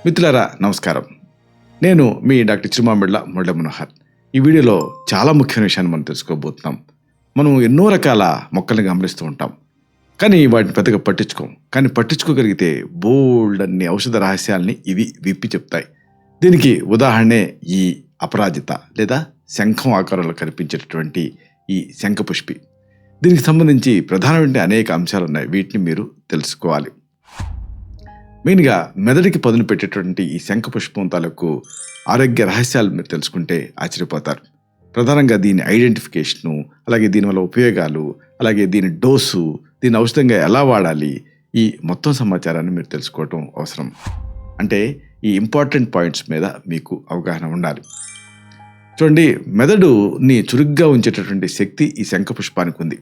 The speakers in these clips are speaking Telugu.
మిత్రులారా నమస్కారం. నేను మీ డాక్టర్ చిరుమామిళ్ళ మురళీ మనోహర్. ఈ వీడియోలో చాలా ముఖ్యమైన విషయాన్ని మనం తెలుసుకోబోతున్నాం. మనం ఎన్నో రకాల మొక్కల్ని గమనిస్తూ ఉంటాం, కానీ వాటిని పెద్దగా పట్టించుకోం. కానీ పట్టించుకోగలిగితే బోల్డ్ అన్ని ఔషధ రహస్యాల్ని ఇవి విప్పి చెప్తాయి. దీనికి ఉదాహరణే ఈ అపరాజిత లేదా శంఖం ఆకారంలో కనిపించేటటువంటి ఈ శంఖపుష్పి. దీనికి సంబంధించి ప్రధానమైన అనేక అంశాలు ఉన్నాయి. వీటిని మీరు తెలుసుకోవాలి. మెయిన్గా మెదడుకి పదును పెట్టేటువంటి ఈ శంఖపుష్పం తాలూకు ఆరోగ్య రహస్యాలు మీరు తెలుసుకుంటే ఆశ్చర్యపోతారు. ప్రధానంగా దీని ఐడెంటిఫికేషను, అలాగే దీనివల్ల ఉపయోగాలు, అలాగే దీని డోసు, దీని ఔషధంగా ఎలా వాడాలి, ఈ మొత్తం సమాచారాన్ని మీరు తెలుసుకోవటం అవసరం. అంటే ఈ ఇంపార్టెంట్ పాయింట్స్ మీద మీకు అవగాహన ఉండాలి. చూడండి, మెదడుని చురుగ్గా ఉంచేటటువంటి శక్తి ఈ శంఖపుష్పానికి ఉంది.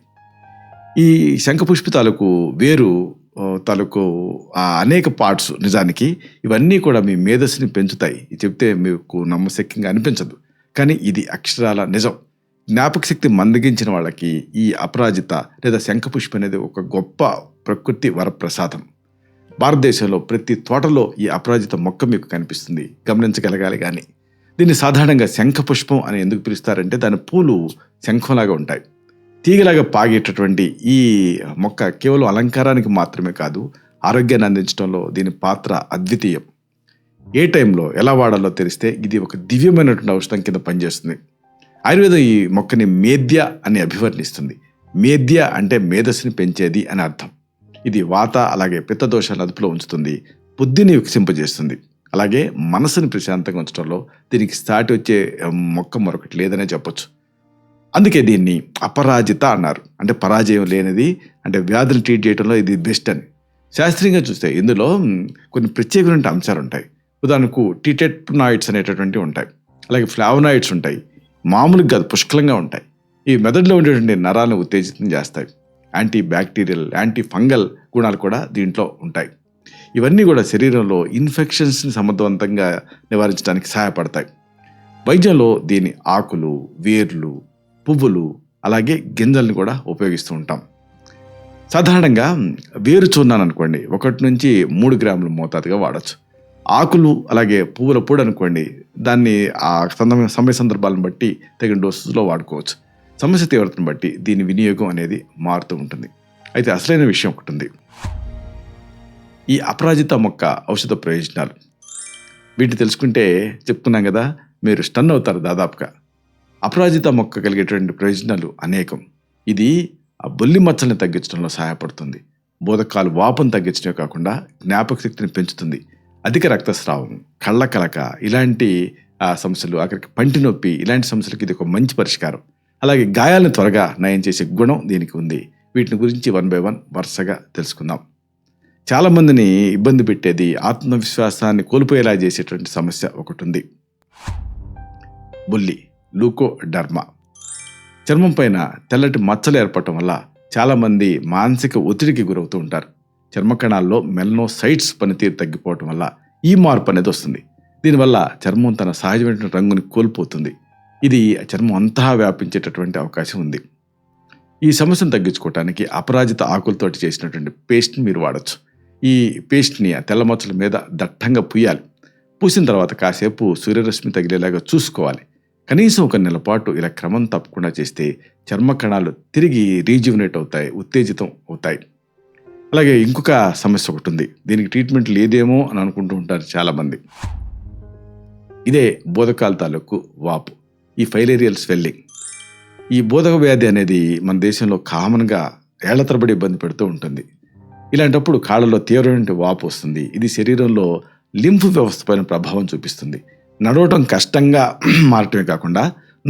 ఈ శంఖపుష్పి తాలూకు వేరు తాలూకు అనేక పార్ట్స్, నిజానికి ఇవన్నీ కూడా మీ మేధస్సుని పెంచుతాయి. ఇది చెప్తే మీకు నమ్మశక్యంగా అనిపించదు, కానీ ఇది అక్షరాల నిజం. జ్ఞాపక శక్తి మందగించిన వాళ్ళకి ఈ అపరాజిత లేదా శంఖపుష్పి అనేది ఒక గొప్ప ప్రకృతి వరప్రసాదం. భారతదేశంలో ప్రతి తోటలో ఈ అపరాజిత మొక్క మీకు కనిపిస్తుంది, గమనించగలగాలి. కానీ దీన్ని సాధారణంగా శంఖపుష్పం అని ఎందుకు పిలుస్తారంటే దాని పూలు శంఖంలాగా ఉంటాయి. తీగలాగా పాగేటటువంటి ఈ మొక్క కేవలం అలంకారానికి మాత్రమే కాదు, ఆరోగ్యాన్ని అందించడంలో దీని పాత్ర అద్వితీయం. ఏ టైంలో ఎలా వాడాలో తెలిస్తే ఇది ఒక దివ్యమైనటువంటి ఔషధం కింద పనిచేస్తుంది. ఆయుర్వేదం ఈ మొక్కని మేధ్య అని అభివర్ణిస్తుంది. మేధ్య అంటే మేధస్సుని పెంచేది అని అర్థం. ఇది వాత అలాగే పిత్త దోషాలను అదుపులో ఉంచుతుంది, బుద్ధిని వికసింపజేస్తుంది, అలాగే మనసుని ప్రశాంతంగా ఉంచడంలో దీనికి సాటి వచ్చే మొక్క మరొకటి లేదనే చెప్పొచ్చు. అందుకే దీన్ని అపరాజిత అన్నారు. అంటే పరాజయం లేనిది, అంటే వ్యాధులు ట్రీట్ చేయడంలో ఇది బెస్ట్ అని. శాస్త్రీయంగా చూస్తే ఇందులో కొన్ని ప్రత్యేకమైన అంశాలు ఉంటాయి. ఉదాహరణకు టిటెట్నాయిడ్స్ అనేటటువంటివి ఉంటాయి, అలాగే ఫ్లావనాయిడ్స్ ఉంటాయి. మామూలుగా కాదు, పుష్కలంగా ఉంటాయి. ఈ మెదడులో ఉండేటువంటి నరాలను ఉత్తేజితం చేస్తాయి. యాంటీ బ్యాక్టీరియల్, యాంటీ ఫంగల్ గుణాలు కూడా దీంట్లో ఉంటాయి. ఇవన్నీ కూడా శరీరంలో ఇన్ఫెక్షన్స్ని సమర్థవంతంగా నివారించడానికి సహాయపడతాయి. వైద్యంలో దీని ఆకులు, వేర్లు, పువ్వులు, అలాగే గింజల్ని కూడా ఉపయోగిస్తూ ఉంటాం. సాధారణంగా వేరు చూర్ణాన్ని అనుకోండి 1 నుంచి 3 గ్రాముల మోతాదుగా వాడచ్చు. ఆకులు అలాగే పువ్వుల పొడి అనుకోండి, దాన్ని ఆ సమయ సందర్భాలను బట్టి తగిన డోసులో వాడుకోవచ్చు. సమస్య తీవ్రతను బట్టి దీని వినియోగం అనేది మారుతూ ఉంటుంది. అయితే అసలైన విషయం ఒకటి ఉంది. ఈ అపరాజిత మొక్క ఔషధ ప్రయోజనాలు వీటిని తెలుసుకుంటే, చెప్తున్నాం కదా, మీరు స్టన్ అవుతారు దాదాపుగా. అపరాజిత మొక్క కలిగేటువంటి ప్రయోజనాలు అనేకం. ఇది ఆ బొల్లి మచ్చల్ని తగ్గించడంలో సహాయపడుతుంది. బోధకాలు వాపును తగ్గించడమే కాకుండా జ్ఞాపక శక్తిని పెంచుతుంది. అధిక రక్తస్రావం, కళ్ళ కలక ఇలాంటి సమస్యలు, అక్కడికి పంటి నొప్పి ఇలాంటి సమస్యలకు ఇది ఒక మంచి పరిష్కారం. అలాగే గాయాలను త్వరగా నయం చేసే గుణం దీనికి ఉంది. వీటిని గురించి 1 by 1 వరుసగా తెలుసుకుందాం. చాలామందిని ఇబ్బంది పెట్టేది, ఆత్మవిశ్వాసాన్ని కోల్పోయేలా చేసేటువంటి సమస్య ఒకటి ఉంది. బొల్లి, లూకోడర్మా. చర్మం పైన తెల్లటి మచ్చలు ఏర్పడటం వల్ల చాలామంది మానసిక ఒత్తిడికి గురవుతూ ఉంటారు. చర్మ కణాల్లో మెలనోసైట్స్ పనితీరు తగ్గిపోవటం వల్ల ఈ మార్పు అనేది వస్తుంది. దీనివల్ల చర్మం తన సహజమైన రంగుని కోల్పోతుంది. ఇది చర్మం అంతా వ్యాపించేటటువంటి అవకాశం ఉంది. ఈ సమస్యను తగ్గించుకోవడానికి అపరాజిత ఆకులతోటి చేసినటువంటి పేస్ట్ని మీరు వాడచ్చు. ఈ పేస్ట్ని ఆ తెల్ల మచ్చల మీద దట్టంగా పూయాలి. పూసిన తర్వాత కాసేపు సూర్యరశ్మి తగిలేలాగా చూసుకోవాలి. కనీసం 1 నెల పాటు ఇలా క్రమం తప్పకుండా చేస్తే చర్మ కణాలు తిరిగి రీజ్యువనేట్ అవుతాయి, ఉత్తేజితం అవుతాయి. అలాగే ఇంకొక సమస్య ఒకటి ఉంది. దీనికి ట్రీట్మెంట్ లేదేమో అని అనుకుంటూ ఉంటారు చాలామంది. ఇదే బోధకాల తాలూకు వాపు, ఈ ఫైలేరియల్ స్వెల్లింగ్. ఈ బోధక వ్యాధి అనేది మన దేశంలో కామన్గా ఏళ్ల తరబడి ఇబ్బంది పెడుతూ ఉంటుంది. ఇలాంటప్పుడు కాళ్ళలో తీవ్రమైన వాపు వస్తుంది. ఇది శరీరంలో లింఫ్ వ్యవస్థ పైన ప్రభావం చూపిస్తుంది. నడవటం కష్టంగా మారటమే కాకుండా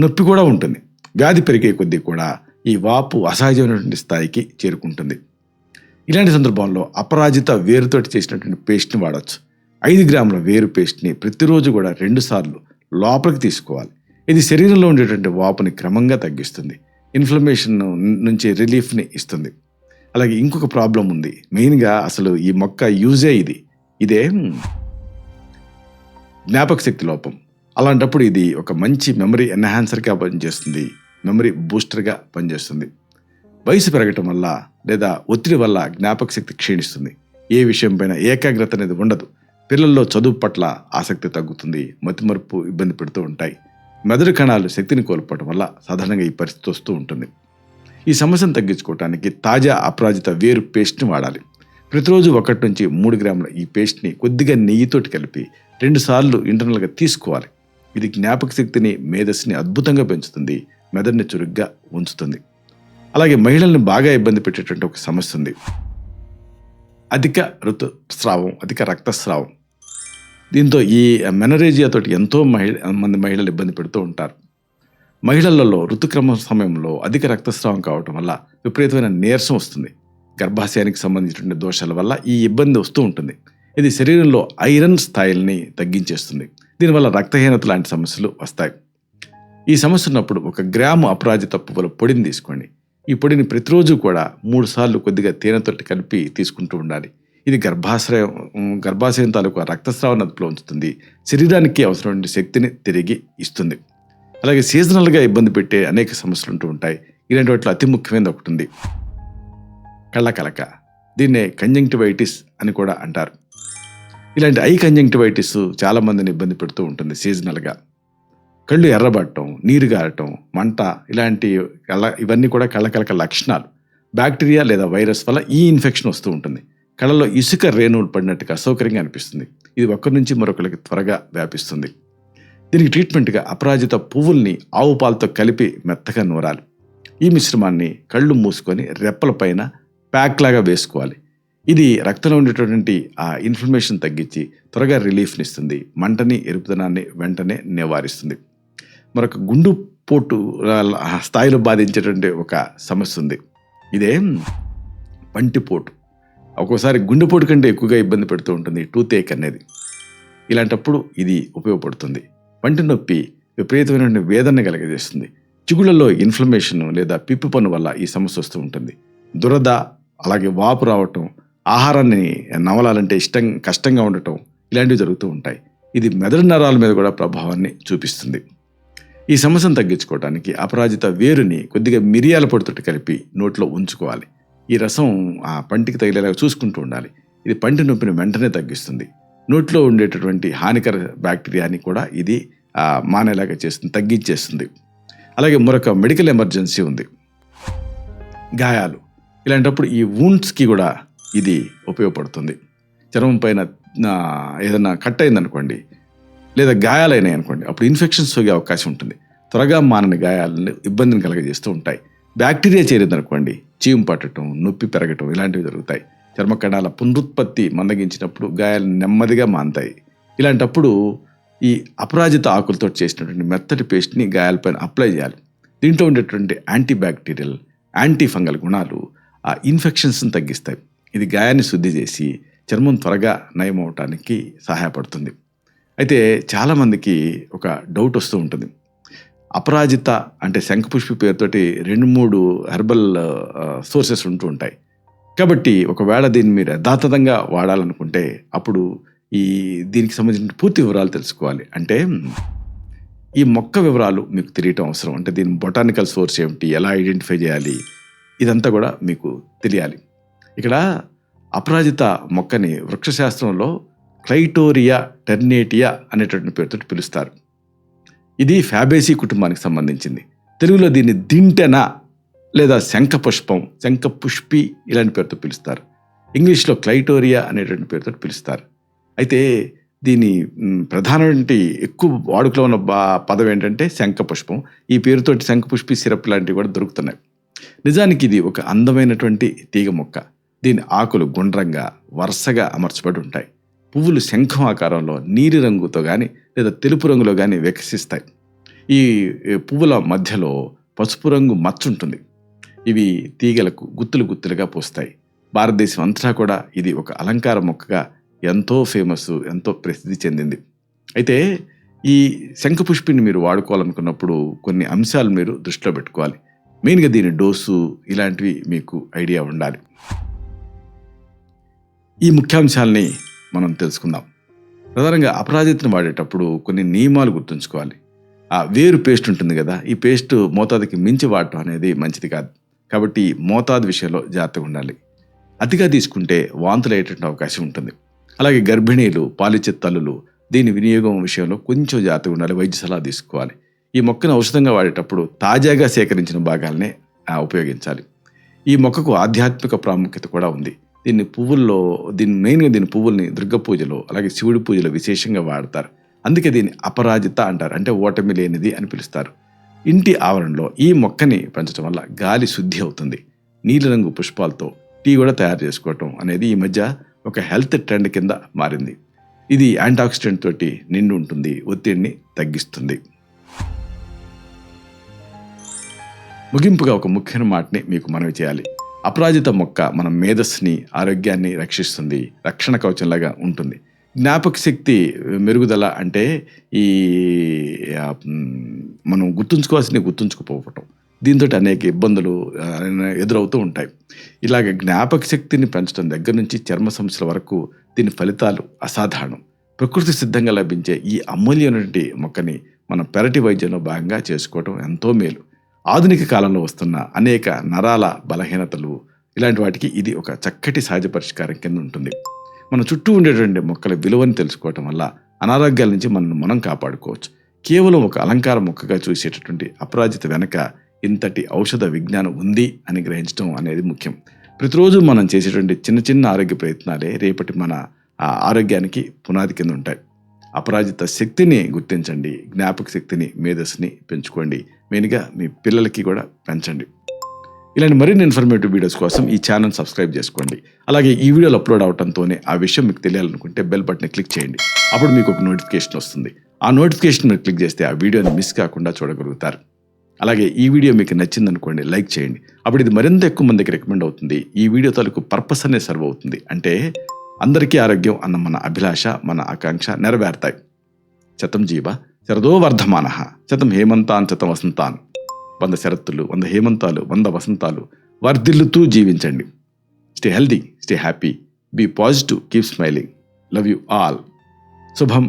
నొప్పి కూడా ఉంటుంది. వ్యాధి పెరిగే కొద్దీ కూడా ఈ వాపు అసహజమైనటువంటి స్థాయికి చేరుకుంటుంది. ఇలాంటి సందర్భంలో అపరాజిత వేరుతోటి చేసినటువంటి పేస్ట్ని వాడచ్చు. 5 గ్రాముల వేరు పేస్ట్ని ప్రతిరోజు కూడా 2 సార్లు లోపలికి తీసుకోవాలి. ఇది శరీరంలో ఉండేటువంటి వాపుని క్రమంగా తగ్గిస్తుంది, ఇన్ఫ్లమేషన్ నుంచి రిలీఫ్ని ఇస్తుంది. అలాగే ఇంకొక ప్రాబ్లం ఉంది. మెయిన్గా అసలు ఈ మొక్క యూజే ఇదే జ్ఞాపక శక్తి లోపం. అలాంటప్పుడు ఇది ఒక మంచి మెమరీ ఎన్హాన్సర్గా పనిచేస్తుంది, మెమరీ బూస్టర్గా పనిచేస్తుంది. వయసు పెరగటం వల్ల లేదా ఒత్తిడి వల్ల జ్ఞాపక శక్తి క్షీణిస్తుంది. ఏ విషయం పైన ఏకాగ్రత అనేది ఉండదు. పిల్లల్లో చదువు పట్ల ఆసక్తి తగ్గుతుంది, మతిమరుపు ఇబ్బంది పెడుతూ ఉంటాయి. మెదడు కణాలు శక్తిని కోల్పోవడం వల్ల సాధారణంగా ఈ పరిస్థితి వస్తూ ఉంటుంది. ఈ సమస్యను తగ్గించుకోవడానికి తాజా అపరాజిత వేరు పేస్ట్ని వాడాలి. ప్రతిరోజు 1 నుంచి 3 గ్రాముల ఈ పేస్ట్ని కొద్దిగా నెయ్యితోటి కలిపి 2 సార్లు ఇంటర్నల్గా తీసుకోవాలి. ఇది జ్ఞాపక శక్తిని, మేధస్సుని అద్భుతంగా పెంచుతుంది, మెదడుని చురుగ్గా ఉంచుతుంది. అలాగే మహిళల్ని బాగా ఇబ్బంది పెట్టేటువంటి ఒక సమస్య ఉంది, అధిక ఋతుస్రావం, అధిక రక్తస్రావం. దీంతో ఈ మెనరేజియాతోటి ఎంతో మంది మహిళలు ఇబ్బంది పెడుతూ ఉంటారు. మహిళలలో ఋతుక్రమ సమయంలో అధిక రక్తస్రావం కావటం వల్ల విపరీతమైన నీరసం వస్తుంది. గర్భాశయానికి సంబంధించిన దోషాల వల్ల ఈ ఇబ్బంది వస్తూ ఉంటుంది. ఇది శరీరంలో ఐరన్ స్థాయిల్ని తగ్గించేస్తుంది. దీనివల్ల రక్తహీనత లాంటి సమస్యలు వస్తాయి. ఈ సమస్య ఉన్నప్పుడు 1 గ్రాము అపరాజిత పువ్వుల పొడిని తీసుకోండి. ఈ పొడిని ప్రతిరోజు కూడా 3 సార్లు కొద్దిగా తేనెతోటి కలిపి తీసుకుంటూ ఉండాలి. ఇది గర్భాశయం తాలూకు రక్తస్రావాన్ని అదుపులో ఉంచుతుంది, శరీరానికి అవసరమైన శక్తిని తిరిగి ఇస్తుంది. అలాగే సీజనల్గా ఇబ్బంది పెట్టే అనేక సమస్యలు ఉంటూ ఉంటాయి. ఇలాంటి వాటిలో అతి ముఖ్యమైనది ఒకటి ఉంది, కళ్ళకలక. దీన్నే కంజంక్టివైటిస్ అని కూడా అంటారు. ఇలాంటి ఐ కంజంక్టివైటిస్ చాలామందిని ఇబ్బంది పెడుతూ ఉంటుంది. సీజనల్గా కళ్ళు ఎర్రబడటం, నీరు గారటం, మంట, ఇవన్నీ కూడా కళ్ళకలక లక్షణాలు. బ్యాక్టీరియా లేదా వైరస్ వల్ల ఈ ఇన్ఫెక్షన్ వస్తూ ఉంటుంది. కళ్ళలో ఇసుక రేణువులు పడినట్టుగా అసౌకర్యంగా అనిపిస్తుంది. ఇది ఒకరి నుంచి మరొకరికి త్వరగా వ్యాపిస్తుంది. దీనికి ట్రీట్మెంట్గా అపరాజిత పువ్వుల్ని ఆవు పాలతో కలిపి మెత్తగా నూరాలి. ఈ మిశ్రమాన్ని కళ్ళు మూసుకొని రెప్పల పైన ప్యాక్ లాగా వేసుకోవాలి. ఇది రక్తంలో ఉండేటటువంటి ఆ ఇన్ఫ్లమేషన్ తగ్గించి త్వరగా రిలీఫ్ని ఇస్తుంది, మంటని, ఎరుపుదనాన్ని వెంటనే నివారిస్తుంది. మరొక గుండెపోటు స్థాయిలో బాధించేటువంటి ఒక సమస్య ఉంది, ఇదే పంటిపోటు. ఒక్కోసారి గుండెపోటు కంటే ఎక్కువగా ఇబ్బంది పెడుతూ ఉంటుంది టూత్ ఏక్ అనేది. ఇలాంటప్పుడు ఇది ఉపయోగపడుతుంది. పంటి నొప్పి విపరీతమైన వేదన కలగజేస్తుంది. చిగుళ్ళలో ఇన్ఫ్లమేషన్ లేదా పిప్పి పన్ను వల్ల ఈ సమస్య వస్తూ ఉంటుంది. దురద, అలాగే వాపు రావటం, ఆహారాన్ని నమలాలంటే కష్టంగా ఉండటం, ఇలాంటివి జరుగుతూ ఉంటాయి. ఇది మెదడు నరాల మీద కూడా ప్రభావాన్ని చూపిస్తుంది. ఈ సమస్యను తగ్గించుకోవడానికి అపరాజిత వేరుని కొద్దిగా మిరియాల పొడితోటి కలిపి నోట్లో ఉంచుకోవాలి. ఈ రసం ఆ పంటికి తగిలేలాగా చూసుకుంటూ ఉండాలి. ఇది పంటి నొప్పిని వెంటనే తగ్గిస్తుంది. నోట్లో ఉండేటటువంటి హానికర బ్యాక్టీరియాని కూడా ఇది మానేలాగా చేస్తుంది, తగ్గించేస్తుంది. అలాగే మరొక మెడికల్ ఎమర్జెన్సీ ఉంది, గాయాలు. ఇలాంటప్పుడు ఈ వూండ్స్కి కూడా ఇది ఉపయోగపడుతుంది. చర్మం పైన ఏదైనా కట్ అయిందనుకోండి, లేదా గాయాలైనాయి అనుకోండి, అప్పుడు ఇన్ఫెక్షన్స్ సోకే అవకాశం ఉంటుంది. త్వరగా మానని గాయాలను ఇబ్బందిని కలగజేస్తూ ఉంటాయి. బ్యాక్టీరియా చేరిందనుకోండి, చీము పట్టడం, నొప్పి పెరగటం, ఇలాంటివి జరుగుతాయి. చర్మకణాల పునరుత్పత్తి మందగించినప్పుడు గాయాలు నెమ్మదిగా మాంతాయి. ఇలాంటప్పుడు ఈ అపరాజిత ఆకులతో చేసినటువంటి మెత్తటి పేస్ట్ని గాయాలపైన అప్లై చేయాలి. దీంట్లో ఉండేటువంటి యాంటీబ్యాక్టీరియల్, యాంటీ ఫంగల్ గుణాలు ఆ ఇన్ఫెక్షన్స్ని తగ్గిస్తాయి. ఇది గాయాన్ని శుద్ధి చేసి చర్మం త్వరగా నయం అవటానికి సహాయపడుతుంది. అయితే చాలామందికి ఒక డౌట్ వస్తూ ఉంటుంది, అపరాజిత అంటే శంఖపుష్పి పేరుతోటి 2-3 హెర్బల్ సోర్సెస్ ఉంటూ ఉంటాయి. కాబట్టి ఒకవేళ దీన్ని మీరు యథాతథంగా వాడాలనుకుంటే అప్పుడు దీనికి సంబంధించిన పూర్తి వివరాలు తెలుసుకోవాలి. అంటే ఈ మొక్క వివరాలు మీకు తెలియటం అవసరం. అంటే దీని బొటానికల్ సోర్స్ ఏమిటి, ఎలా ఐడెంటిఫై చేయాలి, ఇదంతా కూడా మీకు తెలియాలి. ఇక్కడ అపరాజిత మొక్కని వృక్షశాస్త్రంలో క్లైటోరియా టెర్నేటియా అనేటటువంటి పేరుతో పిలుస్తారు. ఇది ఫ్యాబేసీ కుటుంబానికి సంబంధించింది. తెలుగులో దీన్ని దింటెన లేదా శంఖపుష్పం, శంఖపుష్పి ఇలాంటి పేరుతో పిలుస్తారు. ఇంగ్లీష్లో క్లైటోరియా అనేటువంటి పేరుతో పిలుస్తారు. అయితే దీని ప్రధానమైన ఎక్కువ వాడుకలో ఉన్న పదం ఏంటంటే శంఖపుష్పం. ఈ పేరుతోటి శంఖపుష్పి సిరప్ లాంటివి కూడా దొరుకుతున్నాయి. నిజానికి ఇది ఒక అందమైనటువంటి తీగ మొక్క. దీని ఆకులు గుండ్రంగా వరుసగా అమర్చబడి ఉంటాయి. పువ్వులు శంఖం ఆకారంలో నీలి రంగుతో కానీ లేదా తెలుపు రంగులో కానీ వికసిస్తాయి. ఈ పువ్వుల మధ్యలో పసుపు రంగు మచ్చ ఉంటుంది. ఇవి తీగలకు గుత్తులుగా పూస్తాయి. భారతదేశం అంతటా కూడా ఇది ఒక అలంకార మొక్కగా ఎంతో ఫేమస్, ఎంతో ప్రసిద్ధి చెందింది. అయితే ఈ శంఖపుష్పిని మీరు వాడుకోవాలనుకున్నప్పుడు కొన్ని అంశాలు మీరు దృష్టిలో పెట్టుకోవాలి. మెయిన్గా దీని డోసు ఇలాంటివి మీకు ఐడియా ఉండాలి. ఈ ముఖ్యాంశాలని మనం తెలుసుకుందాం. ప్రధానంగా అపరాజితను వాడేటప్పుడు కొన్ని నియమాలు గుర్తుంచుకోవాలి. ఆ వేరు పేస్ట్ ఉంటుంది కదా, ఈ పేస్ట్ మోతాదుకి మించి వాడటం అనేది మంచిది కాదు. కాబట్టి మోతాదు విషయంలో జాగ్రత్తగా ఉండాలి. అతిగా తీసుకుంటే వాంతులు అయ్యేటువంటి అవకాశం ఉంటుంది. అలాగే గర్భిణీలు, పాలిచ్చే తల్లులు దీని వినియోగం విషయంలో కొంచెం జాగ్రత్తగా ఉండాలి, వైద్య సలహా తీసుకోవాలి. ఈ మొక్కను ఔషధంగా వాడేటప్పుడు తాజాగా సేకరించిన భాగాలనే ఉపయోగించాలి. ఈ మొక్కకు ఆధ్యాత్మిక ప్రాముఖ్యత కూడా ఉంది. దీని పువ్వుల్ని దుర్గ పూజలో అలాగే శివుడి పూజలో విశేషంగా వాడతారు. అందుకే దీన్ని అపరాజిత అంటారు, అంటే ఓటమి లేనిది అని పిలుస్తారు. ఇంటి ఆవరణలో ఈ మొక్కని పెంచడం వల్ల గాలి శుద్ధి అవుతుంది. నీలిరంగు పుష్పాలతో టీ కూడా తయారు చేసుకోవటం అనేది ఈ మధ్య ఒక హెల్త్ ట్రెండ్ కింద మారింది. ఇది యాంటాక్సిడెంట్ తోటి నిండి ఉంటుంది, ఒత్తిడిని తగ్గిస్తుంది. ముగింపుగా ఒక ముఖ్యమైన మాటని మీకు మనవి చేయాలి. అపరాజిత మొక్క మన మేధస్సుని, ఆరోగ్యాన్ని రక్షిస్తుంది, రక్షణ కవచంలాగా ఉంటుంది. జ్ఞాపక శక్తి మెరుగుదల అంటే ఈ మనం గుర్తుంచుకోకపోవటం, దీంతో అనేక ఇబ్బందులు ఎదురవుతూ ఉంటాయి. ఇలాగ జ్ఞాపక శక్తిని పెంచడం దగ్గర నుంచి చర్మ సమస్యల వరకు దీని ఫలితాలు అసాధారణం. ప్రకృతి సిద్ధంగా లభించే ఈ అమూల్యమైనటువంటి మొక్కని మనం పెరటి వైద్యంలో భాగంగా చేసుకోవటం ఎంతో మేలు. ఆధునిక కాలంలో వస్తున్న అనేక నరాల బలహీనతలు ఇలాంటి వాటికి ఇది ఒక చక్కటి సహజ పరిష్కారం కింద ఉంటుంది. మన చుట్టూ ఉండేటువంటి మొక్కల విలువని తెలుసుకోవటం వల్ల అనారోగ్యాల నుంచి మనం కాపాడుకోవచ్చు. కేవలం ఒక అలంకార మొక్కగా చూసేటటువంటి అపరాజిత వెనక ఇంతటి ఔషధ విజ్ఞానం ఉంది అని గ్రహించడం అనేది ముఖ్యం. ప్రతిరోజు మనం చేసేటువంటి చిన్న చిన్న ఆరోగ్య ప్రయత్నాలే రేపటి మన ఆరోగ్యానికి పునాది కింద ఉంటాయి. అపరాజిత శక్తిని గుర్తించండి, జ్ఞాపక శక్తిని, మేధస్సుని పెంచుకోండి. మెయిన్గా మీ పిల్లలకి కూడా పెంచండి. ఇలాంటి మరిన్ని ఇన్ఫర్మేటివ్ వీడియోస్ కోసం ఈ ఛానల్ సబ్స్క్రైబ్ చేసుకోండి. అలాగే ఈ వీడియోలు అప్లోడ్ అవడంతోనే ఆ విషయం మీకు తెలియాలనుకుంటే బెల్ బటన్ క్లిక్ చేయండి. అప్పుడు మీకు ఒక నోటిఫికేషన్ వస్తుంది. ఆ నోటిఫికేషన్ మీరు క్లిక్ చేస్తే ఆ వీడియోని మిస్ కాకుండా చూడగలుగుతారు. అలాగే ఈ వీడియో మీకు నచ్చిందనుకోండి, లైక్ చేయండి. అప్పుడు ఇది మరింత ఎక్కువ మందికి రికమెండ్ అవుతుంది. ఈ వీడియో తాలూకు పర్పస్ అనే సర్వ్ అవుతుంది. అంటే అందరికీ ఆరోగ్యం అన్న మన అభిలాష, మన ఆకాంక్ష నెరవేరుతాయి. శతం జీవ శరదో వర్ధమానః, శతం హేమంతాన్ శతం వసంతాన్. 100 శరత్తులు, 100 హేమంతాలు, 100 వసంతాలు వర్ధిల్లుతూ జీవించండి. Stay healthy, stay happy, be positive, keep smiling. Love you all. శుభం.